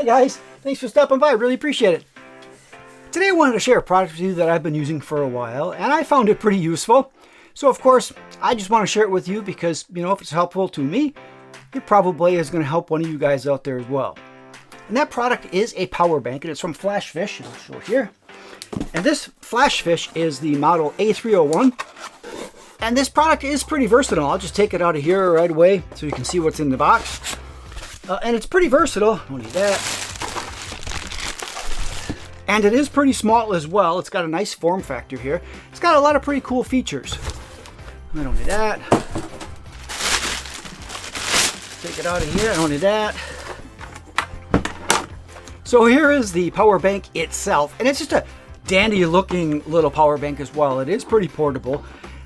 Hey guys, thanks for stopping by, really appreciate it. Today I wanted to share a product with you that I've been using for a while and I found it pretty useful. So of course, I just want to share it with you because, if it's helpful to me, it probably is going to help one of you guys out there as well. And that product is a power bank, and it's from FlashFish, and I'll show it here. And this FlashFish is the model A301. And this product is pretty versatile. I'll just take it out of here right away so you can see what's in the box. And it's pretty versatile. Don't need that. And it is pretty small as well. It's got a nice form factor here. It's got a lot of pretty cool features. I don't need that. Take it out of here. I don't need that. So here is the power bank itself. And it's just a dandy looking little power bank as well. It is pretty portable.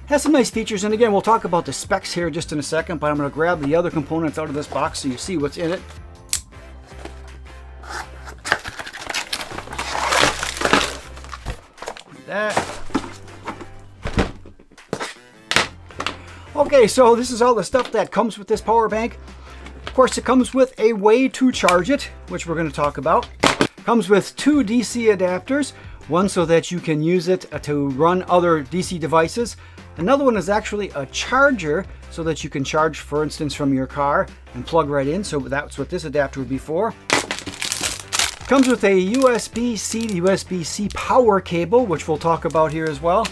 Has some nice features, and again, we'll talk about the specs here just in a second, but I'm going to grab the other components out of this box so you see what's in it. Like that. Okay, so this is all the stuff that comes with this power bank. Of course, it comes with a way to charge it, which we're going to talk about. Comes with two DC adapters, one so that you can use it to run other DC devices. Another one is actually a charger so that you can charge, for instance, from your car and plug right in. So that's what this adapter would be for. Comes with a USB-C to USB-C power cable, which we'll talk about here as well.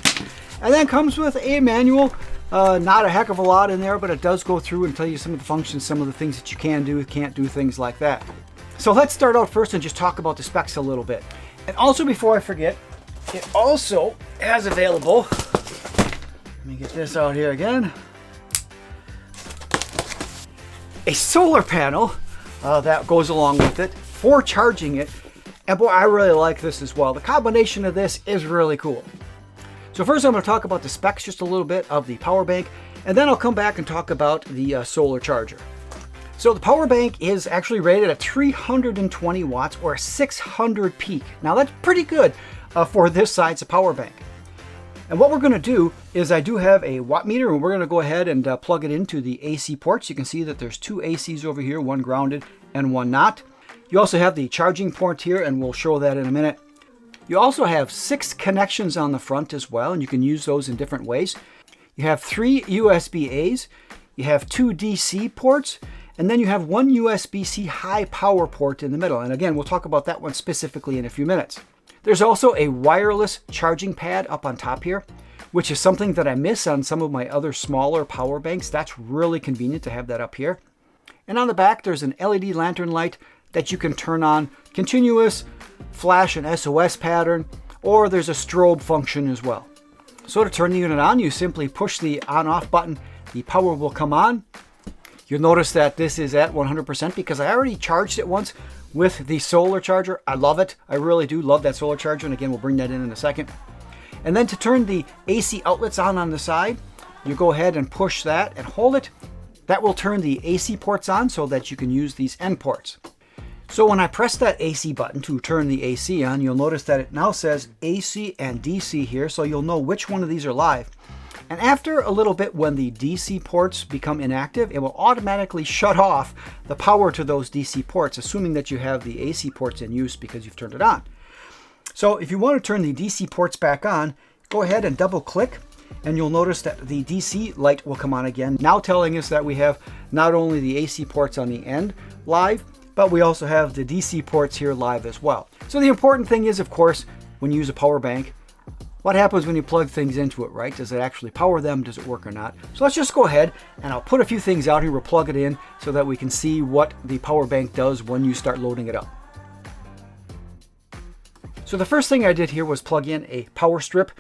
And then comes with a manual. Not a heck of a lot in there, but it does go through and tell you some of the functions, some of the things that you can do, can't do, things like that. So let's start out first and just talk about the specs a little bit. And also, before I forget, it also has available, let me get this out here again, a solar panel that goes along with it for charging it. And boy, I really like this as well. The combination of this is really cool. So first I'm going to talk about the specs just a little bit of the power bank, and then I'll come back and talk about the solar charger. So the power bank is actually rated at 320 watts or 600 peak. Now that's pretty good for this size of power bank. And what we're going to do is I do have a watt meter, and we're going to go ahead and plug it into the AC ports. You can see that there's two ACs over here, one grounded and one not. You also have the charging port here, and we'll show that in a minute. You also have 6 connections on the front as well, and you can use those in different ways. You have 3 USB-As, you have 2 DC ports, and then you have one USB-C high power port in the middle. And again, we'll talk about that one specifically in a few minutes. There's also a wireless charging pad up on top here, which is something that I miss on some of my other smaller power banks. That's really convenient to have that up here. And on the back, there's an LED lantern light that you can turn on continuous, flash and SOS pattern, or there's a strobe function as well. So to turn the unit on, you simply push the on-off button. The power will come on. You'll notice that this is at 100% because I already charged it once with the solar charger. I love it. I really do love that solar charger. And again, we'll bring that in a second. And then to turn the AC outlets on the side, you go ahead and push that and hold it. That will turn the AC ports on so that you can use these end ports. So when I press that AC button to turn the AC on, you'll notice that it now says AC and DC here, so you'll know which one of these are live. And after a little bit, when the DC ports become inactive, it will automatically shut off the power to those DC ports, assuming that you have the AC ports in use because you've turned it on. So if you want to turn the DC ports back on, go ahead and double click, and you'll notice that the DC light will come on again, now telling us that we have not only the AC ports on the end live, but we also have the DC ports here live as well. So the important thing is, of course, when you use a power bank, what happens when you plug things into it, right? Does it actually power them? Does it work or not? So let's just go ahead and I'll put a few things out here. We'll plug it in so that we can see what the power bank does when you start loading it up. So the first thing I did here was plug in a power strip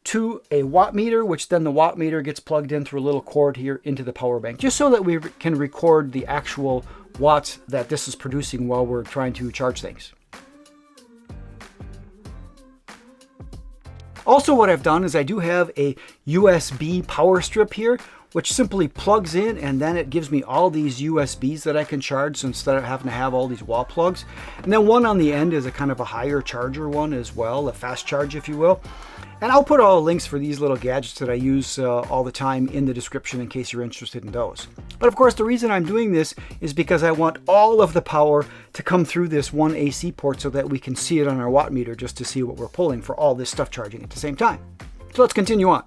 to a watt meter, which then the watt meter gets plugged in through a little cord here into the power bank, just so that we can record the actual watts that this is producing while we're trying to charge things. Also, what I've done is I do have a USB power strip here, which simply plugs in, and then it gives me all these USBs that I can charge, so instead of having to have all these wall plugs. And then one on the end is a kind of a higher charger one as well, a fast charge if you will. And I'll put all the links for these little gadgets that I use all the time in the description in case you're interested in those. But of course, the reason I'm doing this is because I want all of the power to come through this one AC port so that we can see it on our watt meter just to see what we're pulling for all this stuff charging at the same time. So let's continue on.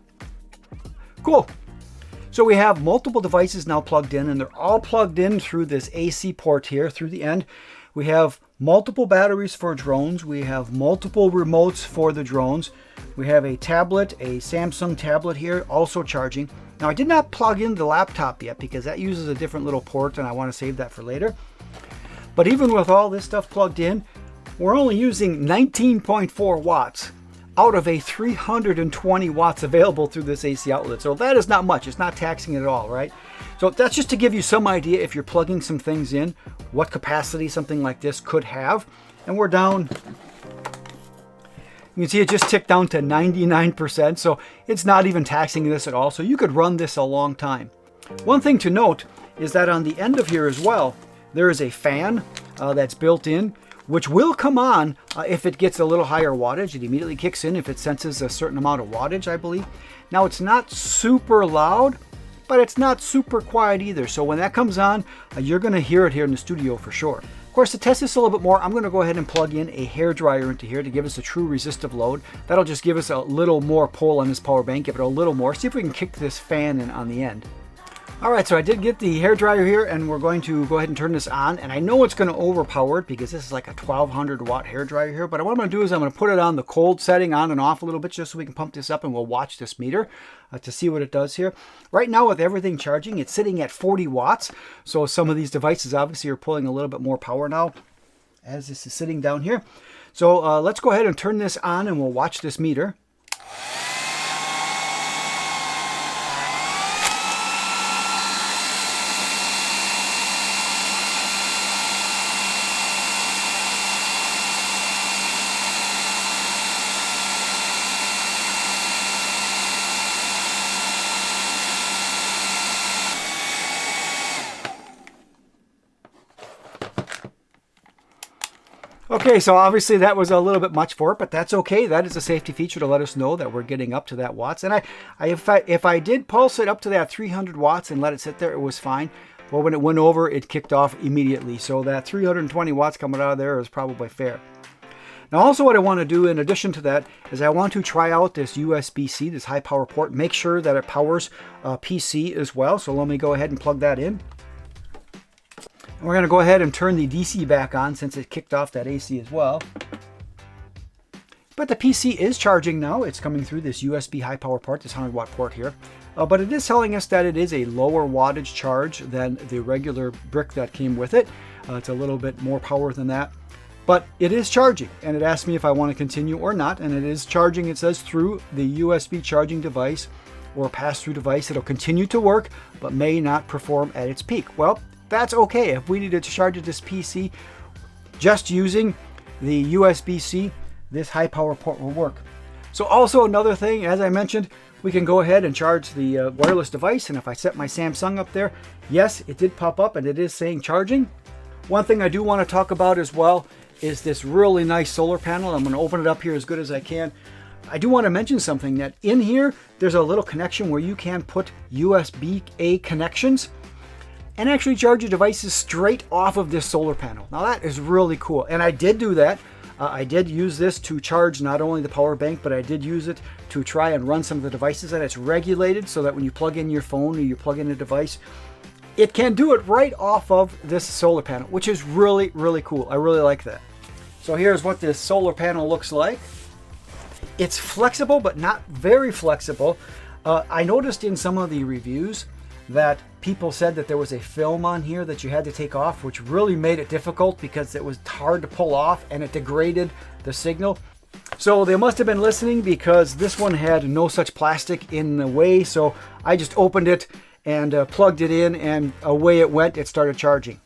Cool. So we have multiple devices now plugged in, and they're all plugged in through this AC port here through the end. We have multiple batteries for drones. We have multiple remotes for the drones. We have a tablet, a Samsung tablet here, also charging. Now I did not plug in the laptop yet because that uses a different little port and I want to save that for later. But even with all this stuff plugged in, we're only using 19.4 watts out of a 320 watts available through this AC outlet. So that is not much. It's not taxing it at all, right? So that's just to give you some idea, if you're plugging some things in, what capacity something like this could have. And we're down, you can see it just ticked down to 99%. So it's not even taxing this at all. So you could run this a long time. One thing to note is that on the end of here as well, there is a fan that's built in, which will come on if it gets a little higher wattage. It immediately kicks in if it senses a certain amount of wattage, I believe. Now it's not super loud, but it's not super quiet either. So when that comes on, you're gonna hear it here in the studio for sure. Of course, to test this a little bit more, I'm gonna go ahead and plug in a hairdryer into here to give us a true resistive load. That'll just give us a little more pull on this power bank, give it a little more. See if we can kick this fan in on the end. All right, so I did get the hairdryer here, and we're going to go ahead and turn this on. And I know it's going to overpower it because this is like a 1200 watt hairdryer here. But what I'm going to do is I'm going to put it on the cold setting, on and off a little bit, just so we can pump this up, and we'll watch this meter to see what it does here. Right now, with everything charging, it's sitting at 40 watts. So some of these devices obviously are pulling a little bit more power now as this is sitting down here. So let's go ahead and turn this on, and we'll watch this meter. Okay, so obviously that was a little bit much for it, but that's okay. That is a safety feature to let us know that we're getting up to that watts. And if I did pulse it up to that 300 watts and let it sit there, it was fine. But when it went over, it kicked off immediately. So that 320 watts coming out of there is probably fair. Now also what I want to do in addition to that is I want to try out this USB-C, this high power port, make sure that it powers PC as well. So let me go ahead and plug that in. And we're going to go ahead and turn the DC back on since it kicked off that AC as well. But the PC is charging now. It's coming through this USB high power port, this 100 watt port here. But it is telling us that it is a lower wattage charge than the regular brick that came with it. It's a little bit more power than that. But it is charging, and it asks me if I want to continue or not. And it is charging, it says, through the USB charging device or pass-through device. It'll continue to work, but may not perform at its peak. Well, that's okay. If we needed to charge this PC just using the USB-C, this high power port will work. So also another thing, as I mentioned, we can go ahead and charge the wireless device. And if I set my Samsung up there, yes, it did pop up and it is saying charging. One thing I do want to talk about as well is this really nice solar panel. I'm going to open it up here as good as I can. I do want to mention something, that in here, there's a little connection where you can put USB-A connections and actually charge your devices straight off of this solar panel. Now that is really cool. And I did do that. I did use this to charge not only the power bank, but I did use it to try and run some of the devices, and it's regulated so that when you plug in your phone or you plug in a device, it can do it right off of this solar panel, which is really, really cool. I really like that. So here's what this solar panel looks like. It's flexible, but not very flexible. I noticed in some of the reviews that people said that there was a film on here that you had to take off, which really made it difficult because it was hard to pull off and it degraded the signal. So they must have been listening, because this one had no such plastic in the way. So I just opened it and plugged it in, and away it went. It started charging.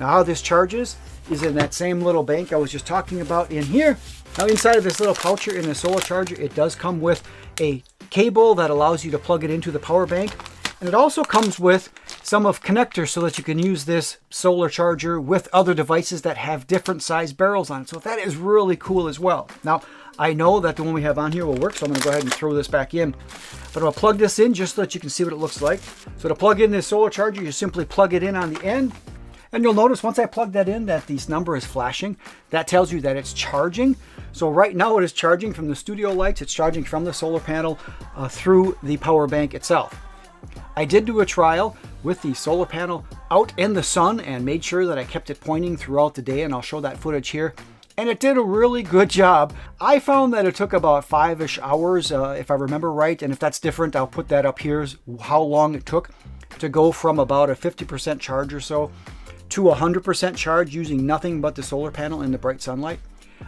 Now how this charges is in that same little bank I was just talking about in here. Now inside of this little pouch here in the solar charger, it does come with a cable that allows you to plug it into the power bank. And it also comes with some of connectors so that you can use this solar charger with other devices that have different size barrels on it. So that is really cool as well. Now, I know that the one we have on here will work, so I'm gonna go ahead and throw this back in. But I'm gonna plug this in just so that you can see what it looks like. So to plug in this solar charger, you simply plug it in on the end. And you'll notice once I plug that in that this number is flashing. That tells you that it's charging. So right now it is charging from the studio lights. It's charging from the solar panel through the power bank itself. I did do a trial with the solar panel out in the sun and made sure that I kept it pointing throughout the day, and I'll show that footage here. And it did a really good job. I found that it took about 5-ish hours, if I remember right. And if that's different, I'll put that up here, how long it took to go from about a 50% charge or so to 100% charge using nothing but the solar panel in the bright sunlight.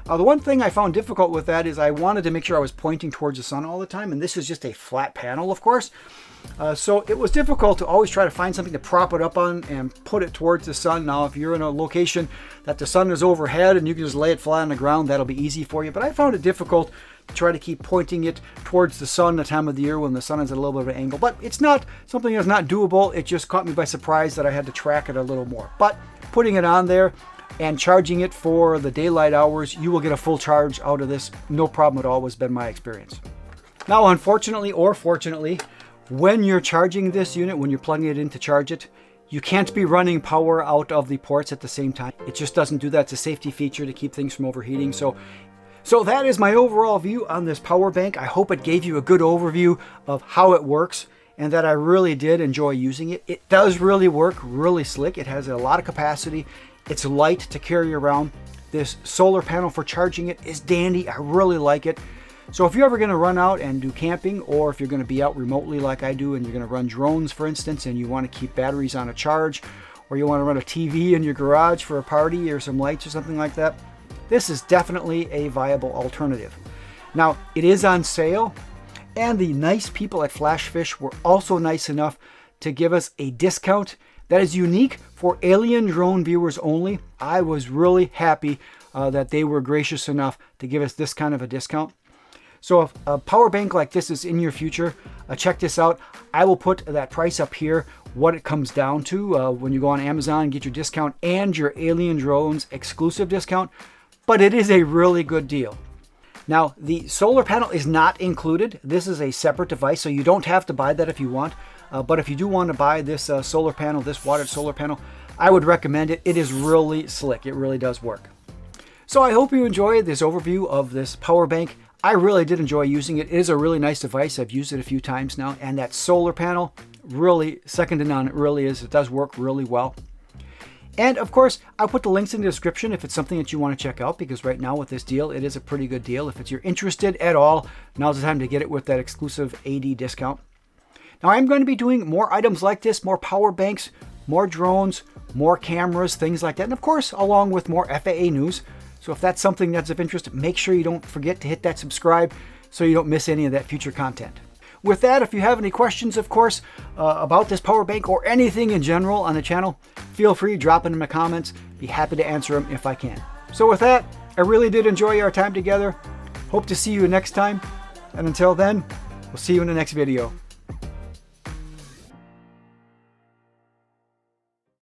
The one thing I found difficult with that is I wanted to make sure I was pointing towards the sun all the time, and this is just a flat panel, of course. So it was difficult to always try to find something to prop it up on and put it towards the sun. Now, if you're in a location that the sun is overhead and you can just lay it flat on the ground, that'll be easy for you. But I found it difficult to try to keep pointing it towards the sun the time of the year when the sun is at a little bit of an angle. But it's not something that's not doable. It just caught me by surprise that I had to track it a little more. But putting it on there and charging it for the daylight hours, you will get a full charge out of this. No problem at all, has been my experience. Now, unfortunately or fortunately, when you're charging this unit, when you're plugging it in to charge it, you can't be running power out of the ports at the same time. It just doesn't do that. It's a safety feature to keep things from overheating. So that is my overall view on this power bank. I hope it gave you a good overview of how it works and that I really did enjoy using it. It does really work, really slick. It has a lot of capacity. It's light to carry around. This solar panel for charging it is dandy. I really like it. So if you're ever going to run out and do camping, or if you're going to be out remotely like I do and you're going to run drones, for instance, and you want to keep batteries on a charge, or you want to run a TV in your garage for a party or some lights or something like that, this is definitely a viable alternative. Now, it is on sale, and the nice people at FlashFish were also nice enough to give us a discount that is unique for AlienDrone viewers only. I was really happy that they were gracious enough to give us this kind of a discount. So if a power bank like this is in your future, check this out. I will put that price up here, what it comes down to when you go on Amazon and get your discount and your AlienDrones exclusive discount. But it is a really good deal. Now, the solar panel is not included. This is a separate device, so you don't have to buy that if you want. But if you do want to buy this solar panel, this watered solar panel, I would recommend it. It is really slick. It really does work. So I hope you enjoyed this overview of this power bank. I really did enjoy using it. It is a really nice device. I've used it a few times now. And that solar panel, really second to none. It really is. It does work really well. And of course, I'll put the links in the description if it's something that you want to check out, because right now with this deal, it is a pretty good deal. If you're interested at all, now's the time to get it with that exclusive AD discount. Now, I'm going to be doing more items like this, more power banks, more drones, more cameras, things like that. And of course, along with more FAA news. So if that's something that's of interest, make sure you don't forget to hit that subscribe so you don't miss any of that future content. With that, if you have any questions, of course, about this power bank or anything in general on the channel, feel free to drop it in the comments. Be happy to answer them if I can. So with that, I really did enjoy our time together. Hope to see you next time. And until then, we'll see you in the next video.